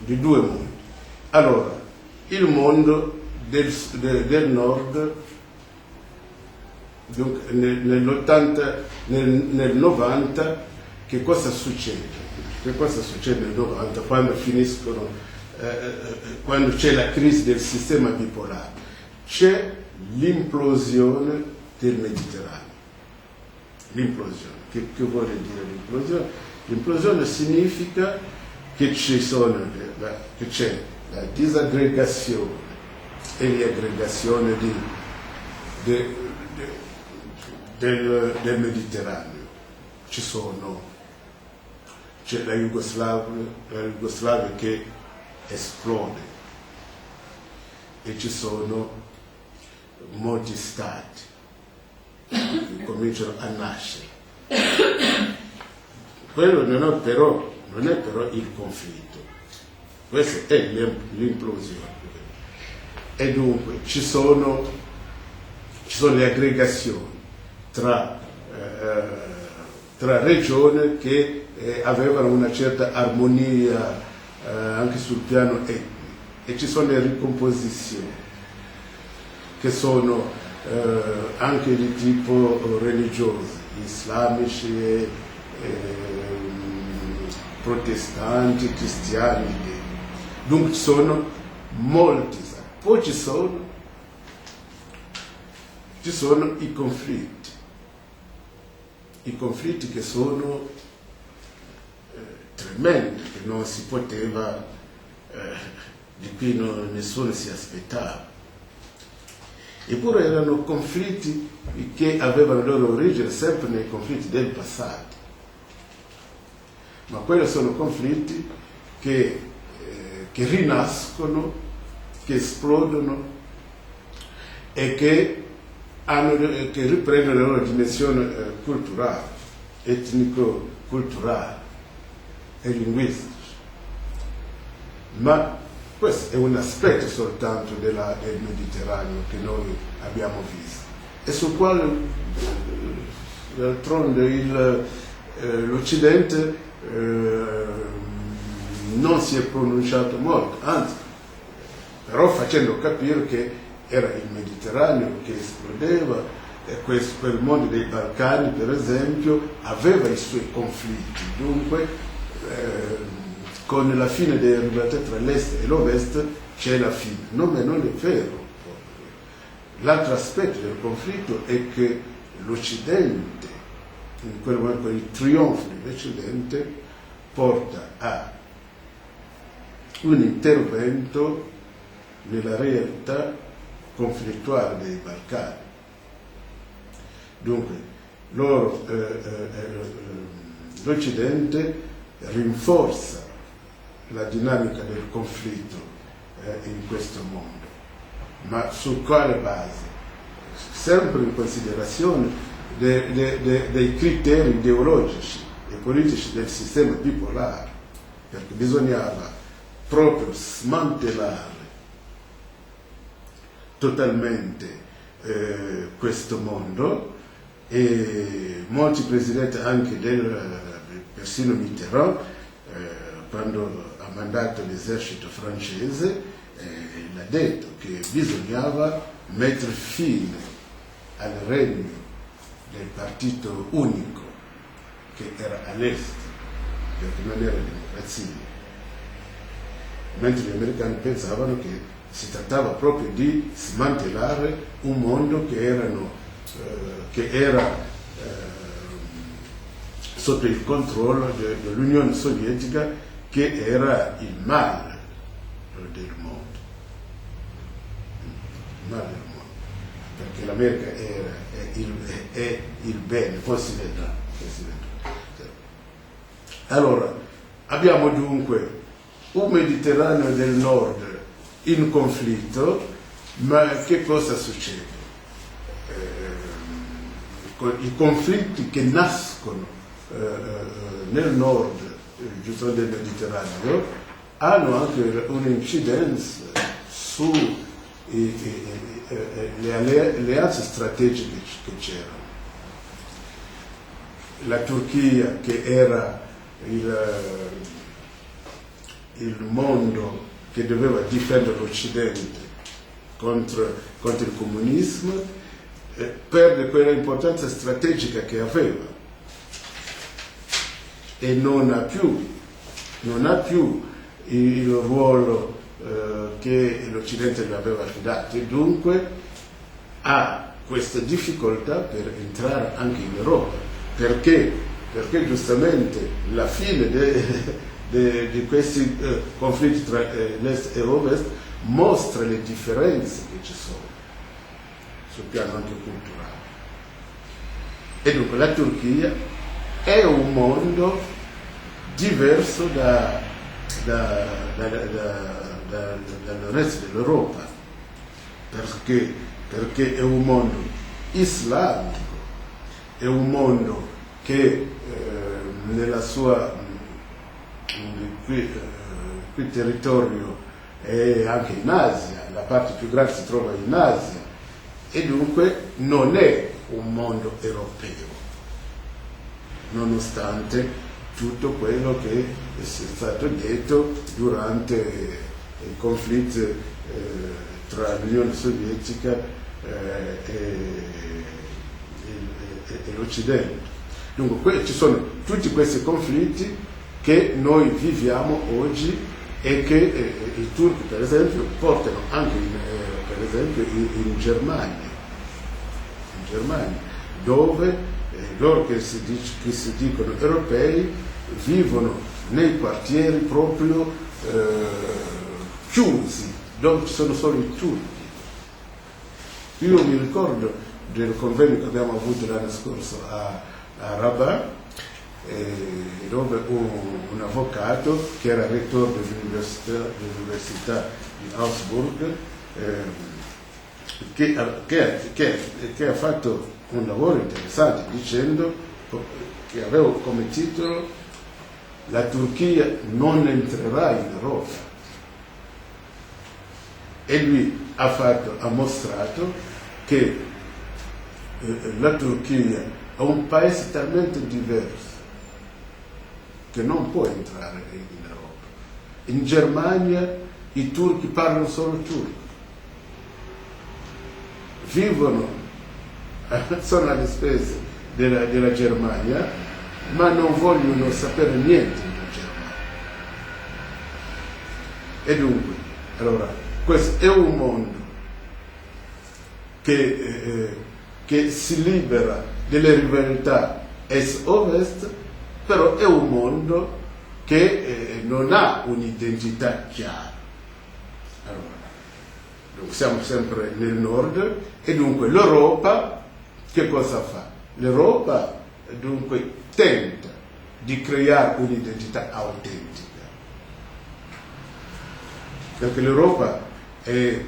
di due mondi. Allora, il mondo del nord, dunque, nel 90, che cosa succede? Che cosa succede nel 90 quando quando c'è la crisi del sistema bipolare? C'è l'implosione del Mediterraneo. L'implosione. Che vuole dire l'implosione? L'implosione significa che c'è la disaggregazione e l'aggregazione del Mediterraneo. C'è la Jugoslavia che esplode e ci sono molti stati che cominciano a nascere. Quello non è però il conflitto, questa è l'implosione. E dunque ci sono le aggregazioni tra regioni che avevano una certa armonia anche sul piano etnico, e ci sono le ricomposizioni che sono anche di tipo religioso, islamici e protestanti, cristiani. Dunque ci sono molti. Poi ci sono i conflitti che sono tremendi, che non si poteva, di cui nessuno si aspettava. Eppure erano conflitti che avevano loro origine sempre nei conflitti del passato. Ma quelli sono conflitti che rinascono, che esplodono e che riprendono la loro dimensione culturale, etnico-culturale e linguistica. Ma questo è un aspetto soltanto del Mediterraneo che noi abbiamo visto e sul quale d'altronde l'Occidente non si è pronunciato molto, anzi, però facendo capire che era il Mediterraneo che esplodeva e quel mondo dei Balcani, per esempio, aveva i suoi conflitti. Dunque, con la fine delle rivalità tra l'Est e l'Ovest c'è la fine. Non è vero. L'altro aspetto del conflitto è che l'Occidente, in quel momento il trionfo dell'Occidente, porta a un intervento nella realtà conflittuale dei Balcani. Dunque, l'Occidente rinforza la dinamica del conflitto in questo mondo, ma su quale base? Sempre in considerazione dei criteri ideologici e politici del sistema bipolare, perché bisognava proprio smantellare totalmente questo mondo, e molti presidenti anche persino Mitterrand, quando ha mandato l'esercito francese, l'ha detto che bisognava mettere fine al regno del partito unico che era all'est, perché non era democrazia, mentre gli americani pensavano che si trattava proprio di smantellare un mondo che era sotto il controllo dell'Unione Sovietica, che era il male del mondo. Il male del mondo. Perché l'America è il bene, poi si vedrà. Allora, abbiamo dunque un Mediterraneo del Nord in conflitto, ma che cosa succede? I conflitti che nascono nel nord, giusto del Mediterraneo, hanno anche un'incidenza sulle alleanze strategiche che c'erano. La Turchia, che era il mondo che doveva difendere l'Occidente contro il comunismo perde quella importanza strategica che aveva e non ha più il ruolo che l'Occidente gli aveva affidato, e dunque ha questa difficoltà per entrare anche in Europa, perché giustamente la fine di questi conflitti tra l'Est e l'Ovest mostra le differenze che ci sono sul piano anche culturale. E dunque la Turchia è un mondo diverso dal resto dell'Europa, perché è un mondo islamico, è un mondo che nella sua qui territorio è anche in Asia, la parte più grande si trova in Asia, e dunque non è un mondo europeo, nonostante tutto quello che è stato detto durante il conflitto tra l'Unione Sovietica e l'Occidente. Dunque ci sono tutti questi conflitti che noi viviamo oggi e che i turchi, per esempio, portano anche per esempio in Germania, dove loro che si dicono europei vivono nei quartieri proprio chiusi, dove ci sono solo i turchi. Io mi ricordo del convegno che abbiamo avuto l'anno scorso a Rabat, dove un avvocato che era rettore dell'università di Augsburg che ha fatto un lavoro interessante dicendo che aveva come titolo "La Turchia non entrerà in Europa", e lui ha mostrato che la Turchia è un paese talmente diverso che non può entrare in Europa. In Germania i turchi parlano solo turco, sono alle spese della Germania, ma non vogliono sapere niente della Germania. E dunque, allora, questo è un mondo che si libera delle rivalità est-ovest, però è un mondo che non ha un'identità chiara. Allora, siamo sempre nel nord, e dunque l'Europa che cosa fa? L'Europa dunque tenta di creare un'identità autentica, perché l'Europa è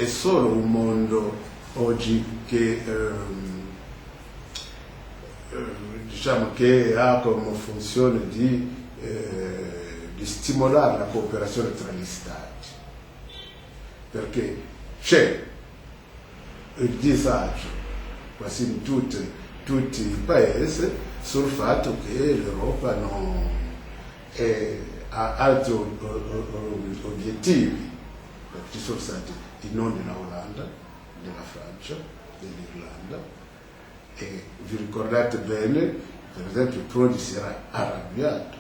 solo un mondo oggi che diciamo che ha come funzione di stimolare la cooperazione tra gli Stati, perché c'è il disagio quasi in tutti i paesi sul fatto che l'Europa ha altri obiettivi, perché ci sono stati i non della Olanda, della Francia, dell'Irlanda, e vi ricordate bene, per esempio, Prodi si era arrabbiato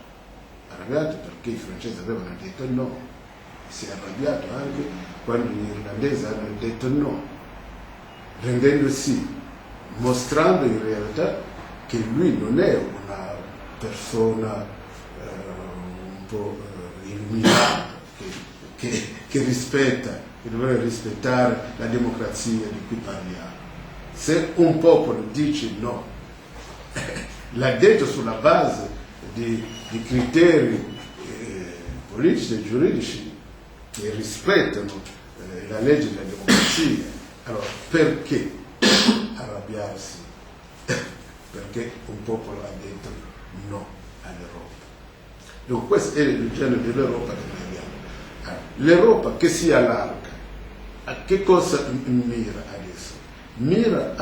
perché i francesi avevano detto no, si è arrabbiato anche quando gli irlandesi hanno detto no, mostrando in realtà che lui non è una persona un po' illuminata, che rispetta, che dovrebbe rispettare la democrazia di cui parliamo. Se un popolo dice no, l'ha detto sulla base di criteri politici e giuridici che rispettano la legge della democrazia, allora perché arrabbiarsi? Perché un popolo ha detto no all'Europa. Dunque questo è il genere dell'Europa che noi abbiamo. L'Europa che si allarga, a che cosa mira adesso? Mira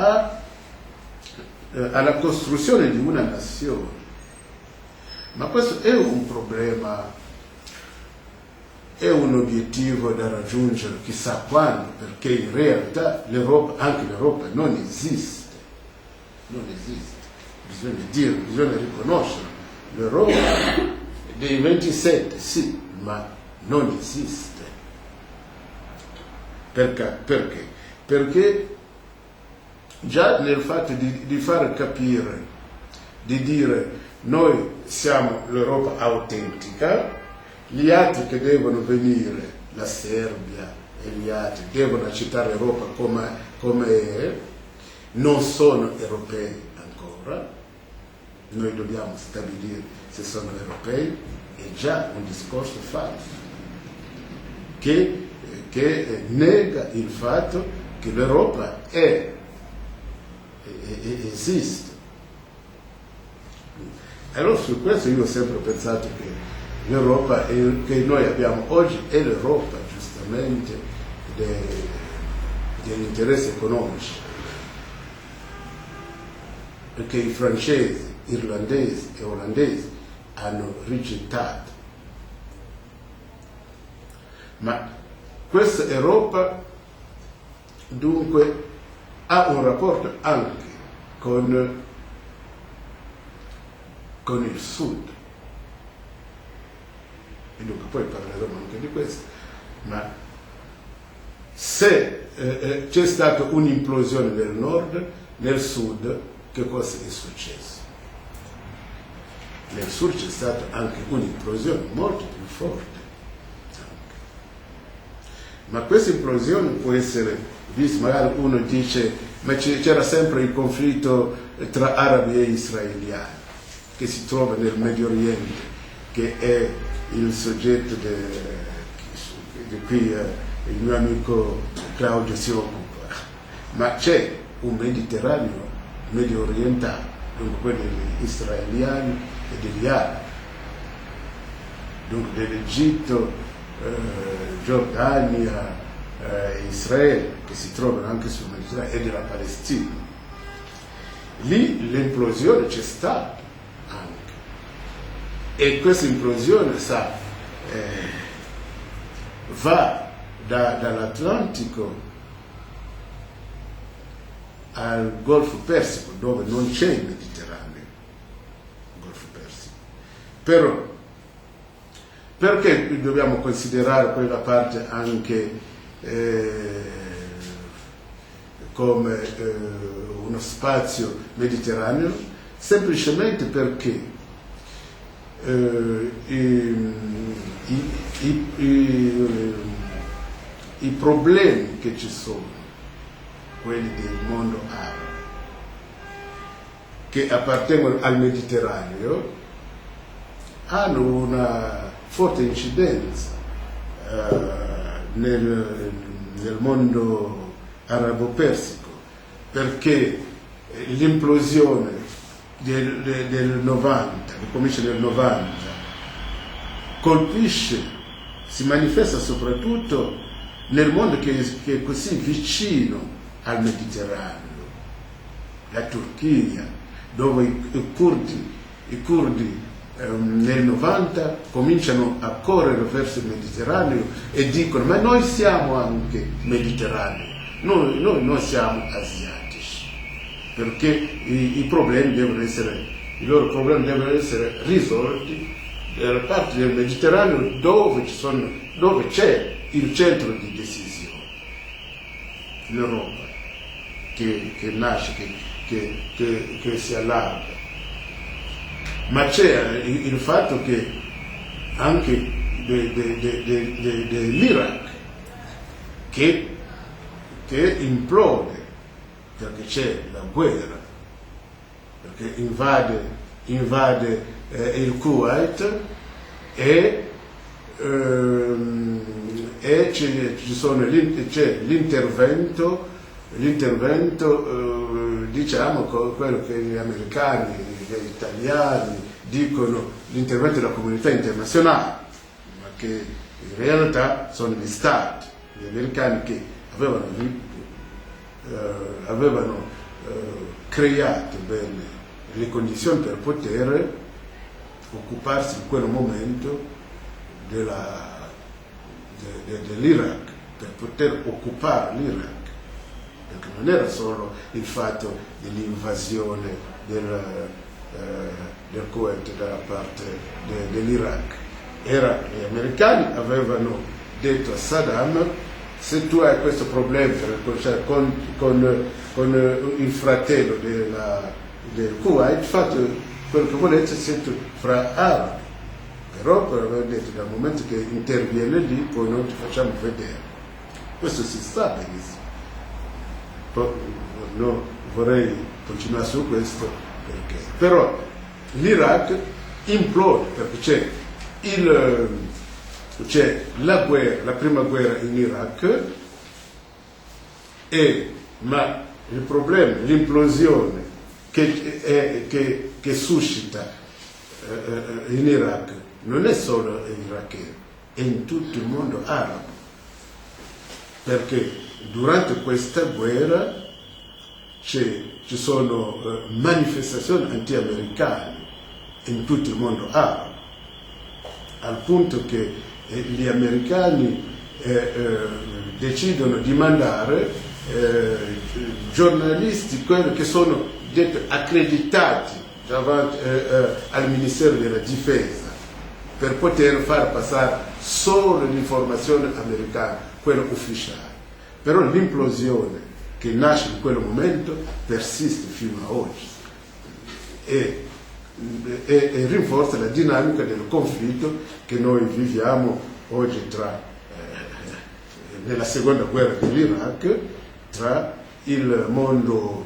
alla costruzione di una nazione, ma questo è un problema è un obiettivo da raggiungere chissà quando, perché in realtà l'Europa, anche l'Europa non esiste, bisogna dire, bisogna riconoscere, l'Europa dei 27 sì, ma non esiste. Perché? Perché già nel fatto di far capire, di dire noi siamo l'Europa autentica, gli altri che devono venire, la Serbia e gli altri, devono accettare l'Europa come è, non sono europei ancora, noi dobbiamo stabilire se sono europei, è già un discorso falso, che nega il fatto che l'Europa esiste. Allora su questo io ho sempre pensato che l'Europa che noi abbiamo oggi è l'Europa giustamente degli interessi economici, perché i francesi, irlandesi e olandesi hanno rigettato. Ma questa Europa dunque ha un rapporto anche con il Sud, e dunque poi parleremo anche di questo, ma se c'è stata un'implosione nel Nord, nel Sud che cosa è successo? Nel Sud c'è stata anche un'implosione molto più forte. Ma questa implosione può essere vista, magari uno dice, ma c'era sempre il conflitto tra arabi e israeliani, che si trova nel Medio Oriente, che è il soggetto di cui il mio amico Claudio si occupa. Ma c'è un Mediterraneo medio orientale, dunque quello degli israeliani e degli arabi, dunque dell'Egitto, Giordania, Israele, che si trovano anche sul Mediterraneo, e della Palestina. Lì l'implosione c'è stata anche, e questa implosione va dall'Atlantico al Golfo Persico, dove non c'è il Mediterraneo, il Golfo Persico. Però perché dobbiamo considerare quella parte anche come uno spazio mediterraneo? Semplicemente perché i problemi che ci sono, quelli del mondo arabo, che appartengono al Mediterraneo, hanno una forte incidenza nel mondo arabo-persico, perché l'implosione del 90, che comincia nel 90, colpisce, si manifesta soprattutto nel mondo che è così vicino al Mediterraneo, la Turchia, dove i curdi nel 90 cominciano a correre verso il Mediterraneo e dicono: ma noi siamo anche mediterranei, noi non siamo asiatici, perché i loro problemi devono essere risolti nella parte del Mediterraneo dove c'è il centro di decisione, l'Europa che nasce, che si allarga. Ma c'è il fatto che anche dell'Iraq che implode, perché c'è la guerra, perché invade il Kuwait c'è l'intervento, diciamo, quello che gli americani, gli italiani dicono l'intervento della comunità internazionale, ma che in realtà sono gli stati, gli americani, che avevano creato bene le condizioni per poter occuparsi in quel momento dell'Iraq, per poter occupare l'Iraq, perché non era solo il fatto dell'invasione del Kuwait dalla parte dell'Iraq, gli americani avevano detto a Saddam: se tu hai questo problema con il fratello del Kuwait, fate quello che volete, siete fra arabi. Però aveva detto: dal momento che interviene lì, poi noi ti facciamo vedere. Questo si sta benissimo. Poi, no, vorrei continuare su questo, perché però l'Iraq implode, perché c'è la prima guerra in Iraq, ma il problema, l'implosione che suscita in Iraq non è solo iracheno, è in tutto il mondo arabo, perché durante questa guerra ci sono manifestazioni anti-americane in tutto il mondo arabo, al punto che gli americani decidono di mandare giornalisti, quelli che sono accreditati davanti al Ministero della Difesa, per poter far passare solo l'informazione americana, quella ufficiale. Però l'implosione che nasce in quel momento persiste fino a oggi e rinforza la dinamica del conflitto che noi viviamo oggi nella seconda guerra dell'Iraq, tra il mondo,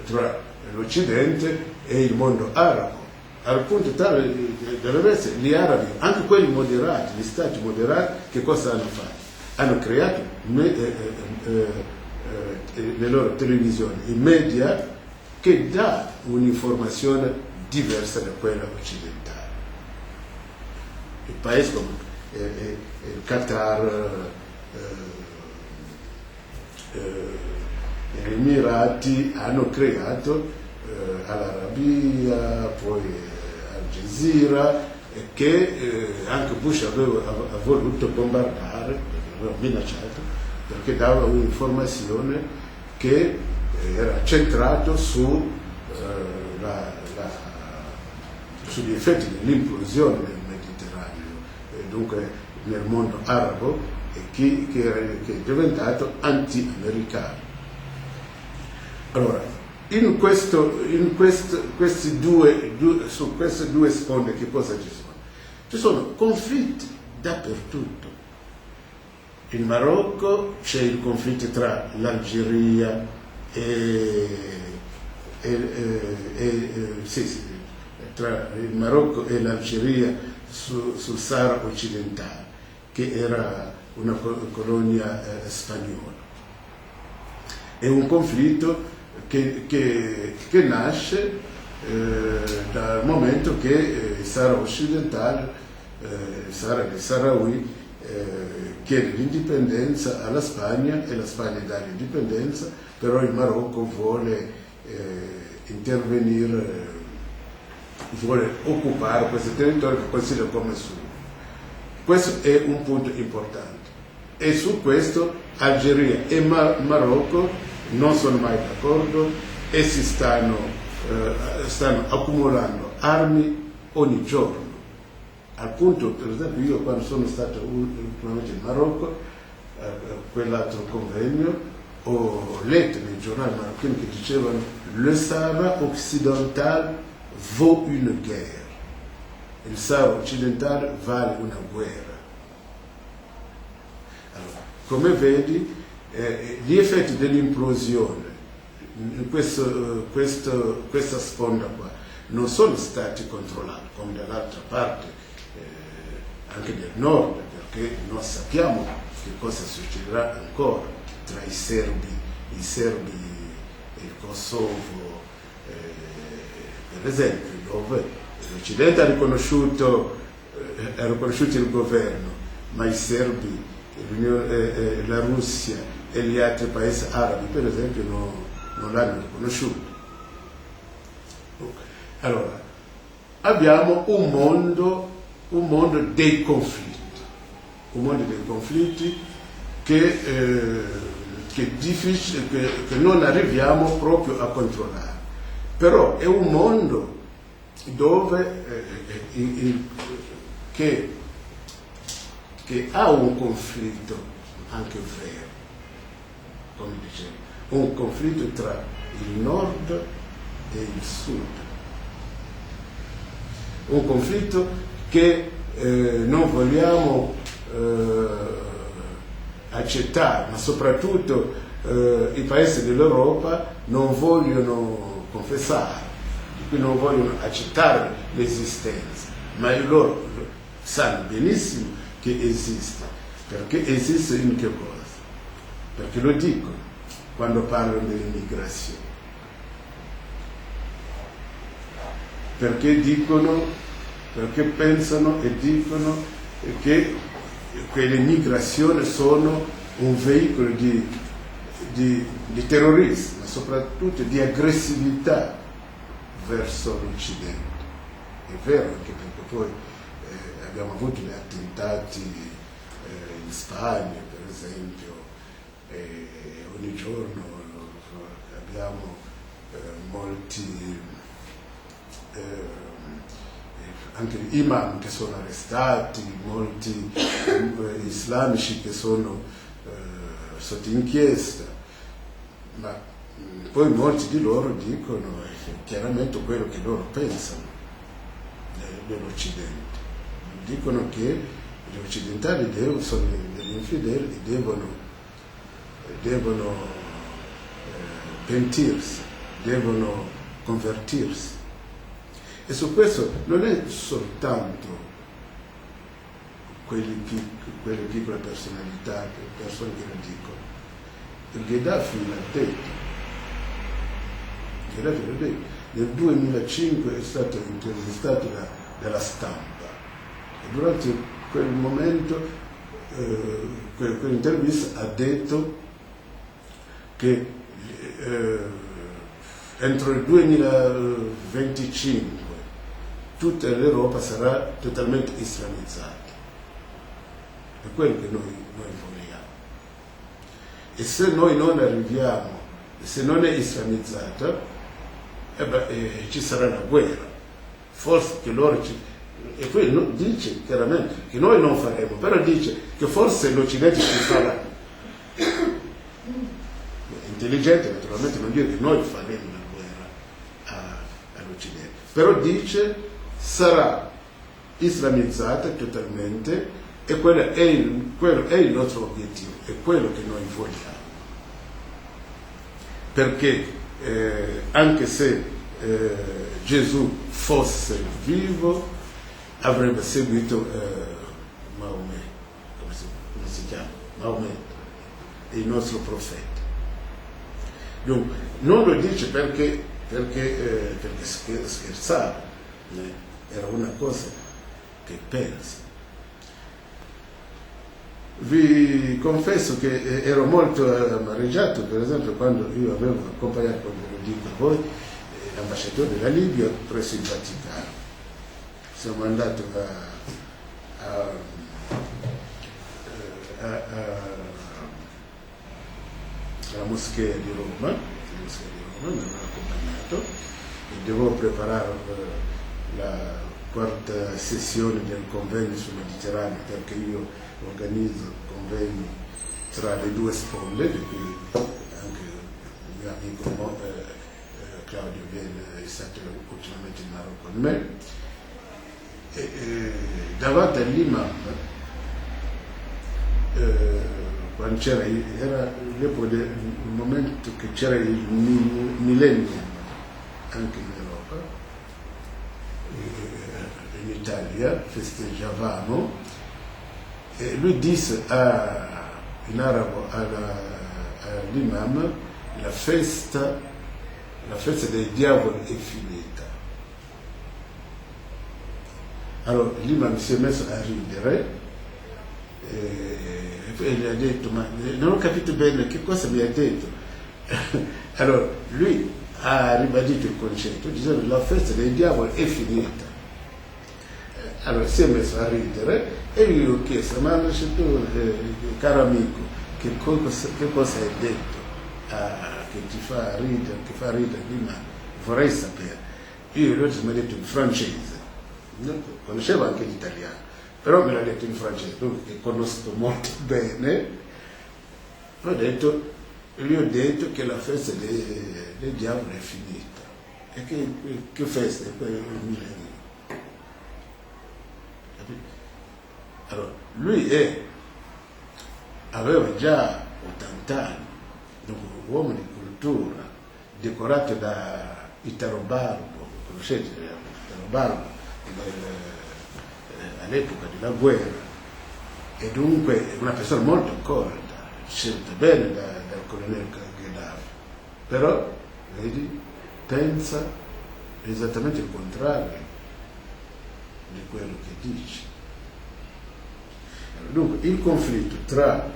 tra l'Occidente e il mondo arabo, al punto tale deve essere gli arabi, anche quelli moderati, gli stati moderati, che cosa hanno fatto? Hanno creato le loro televisioni, i media, che dà un'informazione diversa da quella occidentale. I paesi come il Qatar, gli Emirati hanno creato all'Arabia, poi Al Jazeera, che anche Bush ha voluto bombardare, perché l'aveva minacciato, perché dava un'informazione che era centrata sugli effetti dell'implosione del Mediterraneo, dunque nel mondo arabo, che è diventato anti-americano. Allora, su queste due sponde che cosa ci sono? Ci sono conflitti dappertutto. In Marocco c'è il conflitto tra l'Algeria tra il Marocco e l'Algeria sul Sahara occidentale, che era una colonia spagnola. È un conflitto che nasce dal momento che il Sahara occidentale, il Sahara dei Saharawi, chiede l'indipendenza alla Spagna e la Spagna dà l'indipendenza, però il Marocco vuole intervenire, vuole occupare questo territorio che considera come suo. Questo è un punto importante, e su questo Algeria e Marocco non sono mai d'accordo e si stanno accumulando armi ogni giorno, al punto, per esempio, io quando sono stato ultimamente in Marocco, quell'altro convegno, ho letto nei giornali marocchini che dicevano: le Sahara occidental vaut une guerre, il Sahara occidentale vale una guerra. Allora, come vedi, gli effetti dell'implosione in questa sponda qua non sono stati controllati come dall'altra parte, anche del nord, perché non sappiamo che cosa succederà ancora tra i serbi e il Kosovo, per esempio, dove l'Occidente ha riconosciuto il governo, ma i serbi, la Russia e gli altri paesi arabi, per esempio, non l'hanno riconosciuto. Allora, abbiamo un mondo dei conflitti, un mondo dei conflitti che è difficile, che non arriviamo proprio a controllare. Però è un mondo dove che ha un conflitto anche vero, come dicevo, un conflitto tra il nord e il sud, un conflitto che non vogliamo accettare, ma soprattutto i paesi dell'Europa non vogliono confessare, di cui non vogliono accettare l'esistenza, ma loro sanno benissimo che esiste, perché esiste in che cosa? Perché lo dicono quando parlano dell'immigrazione, perché dicono, perché pensano e dicono che le migrazioni sono un veicolo di terrorismo, ma soprattutto di aggressività verso l'Occidente. È vero, anche perché poi abbiamo avuto gli attentati in Spagna, per esempio, ogni giorno abbiamo molti anche imam che sono arrestati, molti islamici che sono sotto inchiesta, ma poi molti di loro dicono chiaramente quello che loro pensano dell'Occidente. Dicono che gli occidentali sono degli infedeli e devono pentirsi, devono convertirsi. E su questo non è soltanto quelle piccole personalità, persone che lo dicono. Il Gheddafi l'ha detto. Nel 2005 è stato intervistato dalla stampa e durante quel momento, quell'intervista ha detto che entro il 2025 tutta l'Europa sarà totalmente islamizzata. È quello che noi vogliamo. E se noi non arriviamo, se non è islamizzata, ci sarà una guerra. Forse che loro e poi dice chiaramente che noi non faremo, però dice che forse l'Occidente ci farà. È intelligente naturalmente non dire che noi faremo una guerra all'Occidente, però dice sarà islamizzata totalmente e quello è il nostro obiettivo, è quello che noi vogliamo. Perché anche se Gesù fosse vivo avrebbe seguito Maometto, come si chiama? Maometto, il nostro profeta. Dunque, non lo dice perché scherzava, era una cosa che pensa. Vi confesso che ero molto amareggiato, per esempio, quando io avevo accompagnato, come lo dico a voi, l'ambasciatore della Libia presso il Vaticano. Siamo andati alla moschea di Roma, mi hanno accompagnato e devo preparare la quarta sessione del convegno sul Mediterraneo, perché io organizzo convegni tra le due sponde, di cui anche il mio amico Claudio è stato ultimamente in Marocco con me. Davanti all'imam, quando era l'epoca del momento che c'era il millennium anche in Europa, in Italia festeggiavamo, e lui disse in arabo all'imam la festa dei diavoli è finita. Allora l'imam si è messo a ridere e poi gli ha detto: ma non ho capito bene che cosa mi ha detto. Allora lui ha ribadito il concetto dicendo: la festa dei diavoli è finita. Allora si è messo a ridere e gli ho chiesto, ma tu, caro amico, che cosa hai detto che ti fa ridere, ma vorrei sapere. Io gli ho detto in francese, conoscevo anche l'italiano, però me l'ha detto in francese, dunque che conosco molto bene. Gli ho detto che la festa del diavolo è finita. E che festa è quella del millennio? Allora, lui aveva già 80 anni, un uomo di cultura, decorato da Italo Balbo, conoscete Italo Balbo, all'epoca della guerra, e dunque una persona molto colta, scelta bene dal colonnello Gheddafi, però, vedi, pensa esattamente il contrario di quello che dice. Dunque il conflitto tra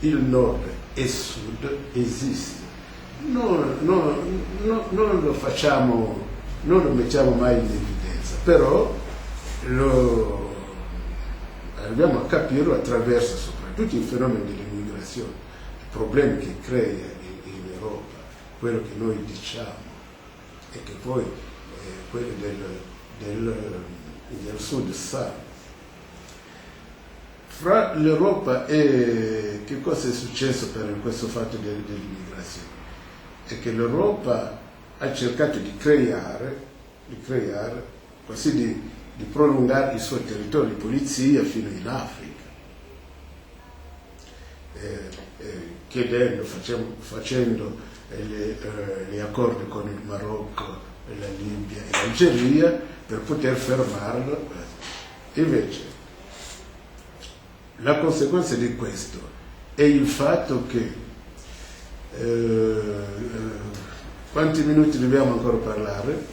il nord e il sud esiste, non lo facciamo, non lo mettiamo mai in evidenza, però arriviamo a capirlo attraverso soprattutto il fenomeno dell'immigrazione, i problemi che crea in Europa, quello che noi diciamo e che poi quelli del sud sa. Fra l'Europa e che cosa è successo per questo fatto dell'immigrazione? È che l'Europa ha cercato di creare, così di prolungare il suo territorio di polizia fino in Africa, facendo gli accordi con il Marocco, la Libia e l'Algeria per poter fermarlo. Invece la conseguenza di questo è il fatto che quanti minuti dobbiamo ancora parlare?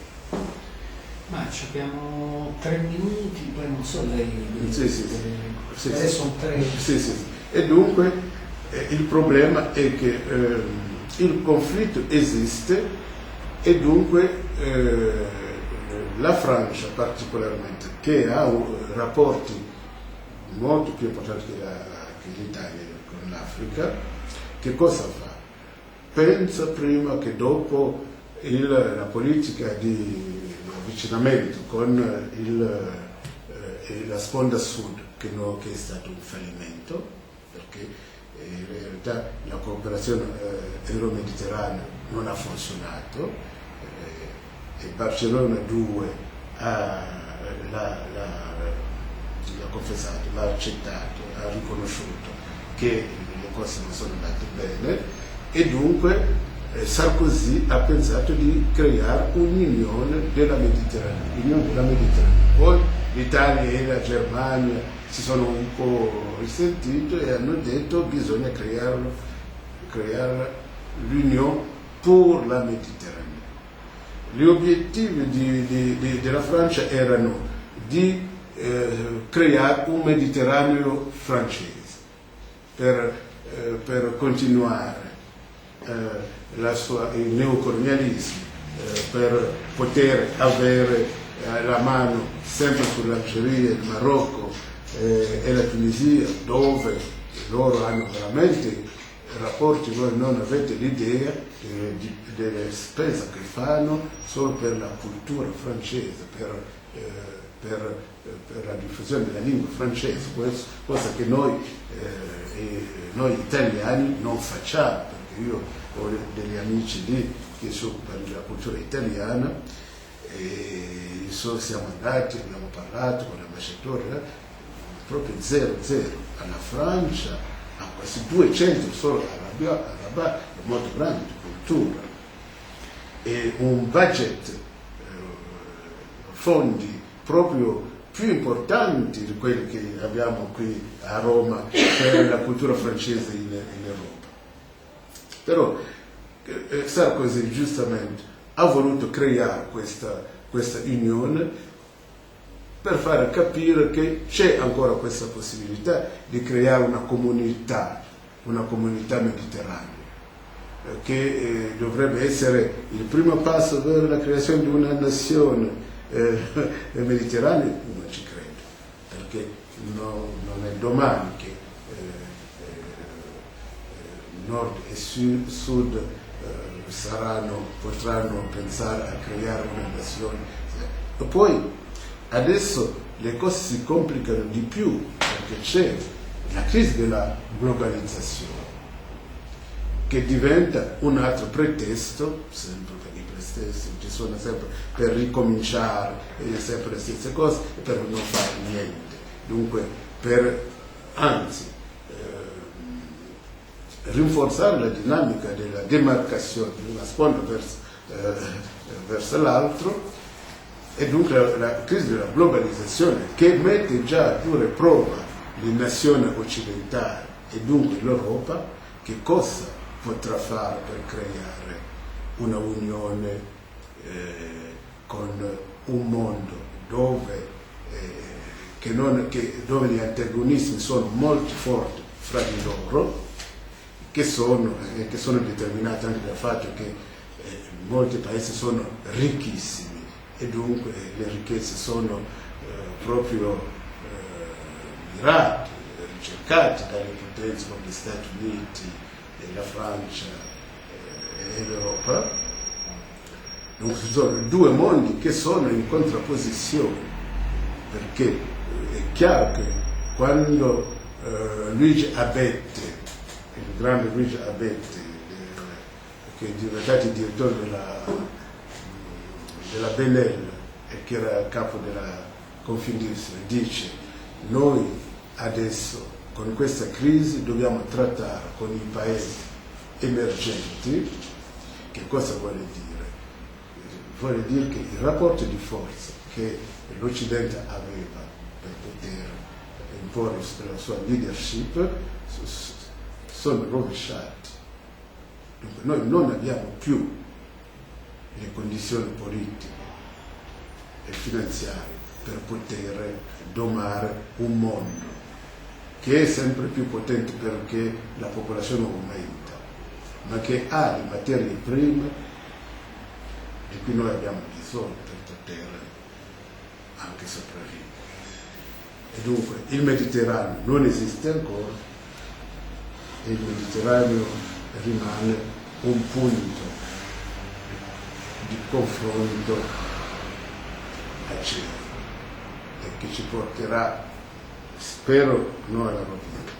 Ma abbiamo 3 minuti, poi non so lei. Sì. Sono 3. Sì. E dunque il problema è che il conflitto esiste e dunque la Francia particolarmente, che ha rapporti molto più importanti che l'Italia con l'Africa, che cosa fa? Pensa prima che dopo la politica di avvicinamento con la sponda sud, che è stato un fallimento, perché in realtà la cooperazione euro-mediterranea non ha funzionato, e Barcellona 2 l'ha confessato, l'ha accettato, ha riconosciuto che le cose non sono andate bene, e dunque Sarkozy ha pensato di creare un'unione della Mediterranea. Poi l'Italia e la Germania si sono un po' risentiti e hanno detto che bisogna creare l'Unione per la Mediterranea. Gli obiettivi della Francia erano di creare un Mediterraneo francese per continuare il neocolonialismo, per poter avere la mano sempre sull'Algeria, il Marocco e la Tunisia, dove loro hanno veramente rapporti, voi non avete l'idea delle spese che fanno solo per la cultura francese, per la diffusione della lingua francese, cosa che noi italiani non facciamo, perché io ho degli amici lì che si occupano della cultura italiana e siamo andati, abbiamo parlato con l'ambasciatore, proprio 0-0. Alla Francia ha quasi 200 solo a Rabat, è molto grande di cultura, e un budget, fondi proprio più importanti di quelli che abbiamo qui a Roma per la cultura francese in Europa. Però Sarkozy giustamente ha voluto creare questa unione per fare capire che c'è ancora questa possibilità di creare una comunità mediterranea, che dovrebbe essere il primo passo verso la creazione di una nazione mediterranea. Non ci credo. perché non è domani che nord e sud potranno pensare a creare una nazione. E poi adesso le cose si complicano di più perché c'è la crisi della globalizzazione che diventa un altro pretesto, sempre per i pretesti, ci sono sempre per ricominciare, sempre le stesse cose, per non fare niente. Dunque, anzi, rinforzare la dinamica della demarcazione di una sponda verso l'altro, e dunque la crisi della globalizzazione che mette già a dura prova le nazioni occidentali e dunque l'Europa, che cosa potrà fare per creare una unione con un mondo dove gli antagonismi sono molto forti fra di loro, che sono determinati anche dal fatto che molti paesi sono ricchissimi e dunque le ricchezze sono proprio mirate, ricercate dalle potenze come gli Stati Uniti, la Francia e l'Europa. Dunque ci sono due mondi che sono in contrapposizione, perché è chiaro che quando Luigi Abete, il grande Luigi Abete, che è diventato il direttore della Benel e che era capo della Confindustria, dice: noi adesso con questa crisi dobbiamo trattare con i paesi emergenti. Che cosa vuole dire? Vuole dire che i rapporti di forza che l'Occidente aveva per poter imporre la sua leadership sono rovesciati. Dunque noi non abbiamo più le condizioni politiche e finanziarie per poter domare un mondo che è sempre più potente perché la popolazione aumenta, ma che ha le materie prime di cui noi abbiamo bisogno per poter anche sopravvivere. E dunque il Mediterraneo non esiste ancora e il Mediterraneo rimane un punto di confronto acceso e che ci porterà, spero, non alla rovina.